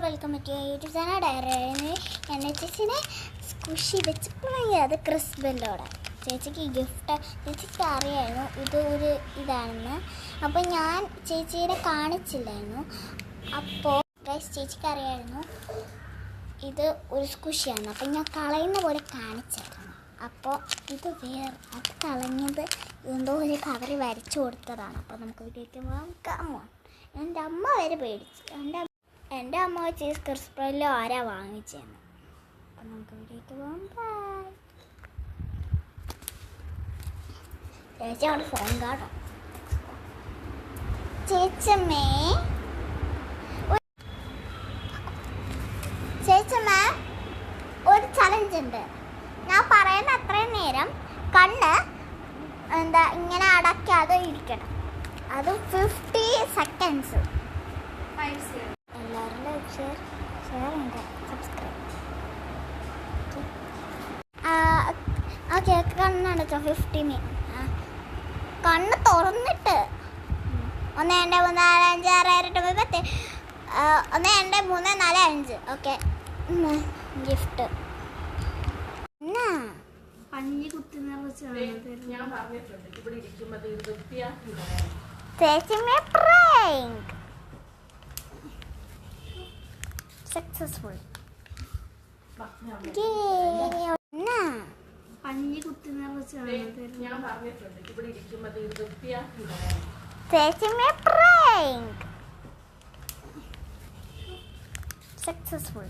Welcome to YouTube channel diary. എന്നെ ചേച്ചിനെ squishy വെച്ചിട്ടുണ്ടെങ്കിൽ അത് ക്രിസ്ബെല്ലോടെ ചേച്ചിക്ക് ഗിഫ്റ്റ് ചേച്ചിക്ക് അറിയായിരുന്നു ഇത് ഒരു ഇതാണെന്ന്. അപ്പോൾ ഞാൻ ചേച്ചീനെ കാണിച്ചില്ലായിരുന്നു. അപ്പോൾ ചേച്ചിക്ക് അറിയായിരുന്നു ഇത് ഒരു സ്കുഷിയാണ്. അപ്പം ഞാൻ കളയുന്ന പോലെ കാണിച്ചായിരുന്നു. അപ്പോൾ ഇത് അത് കളഞ്ഞത് എന്തോ ഒരു കവറി വരച്ചു കൊടുത്തതാണ്. അപ്പോൾ നമുക്ക് വീട്ടിലേക്ക് പോകാം. എൻ്റെ അമ്മ വരെ പേടിച്ചു. എൻ്റെ അമ്മ വെച്ച് ക്രിസ്പെല്ലോ ആരാ വാങ്ങിച്ചതെന്ന്. അപ്പം നമുക്ക് വീട്ടിലേക്ക് പോകാം. ചേച്ചി അവിടെ ഫോൺ കാട്ടോ. ചേച്ചമ്മേ ഒരു ചലഞ്ച് ഉണ്ട്. ഞാൻ പറയുന്ന അത്രയും നേരം കണ്ണ് ഇങ്ങനെ അടയ്ക്കാതെ ഇരിക്കണം. അത് 50 സെക്കൻഡ്സ്. എല്ലാവരും ലൈക്ക് ഷെയർ ഉണ്ട്, സബ്സ്ക്രൈബ്. ഓക്കെ, കണ്ണടച്ചോ. 50 കണ്ണ് തുറന്നിട്ട് 1 2 3 4 5 6 7 8 9 10 1 2 3 4 5. Okay, gift successful. സക്സസ്ഫുൾ.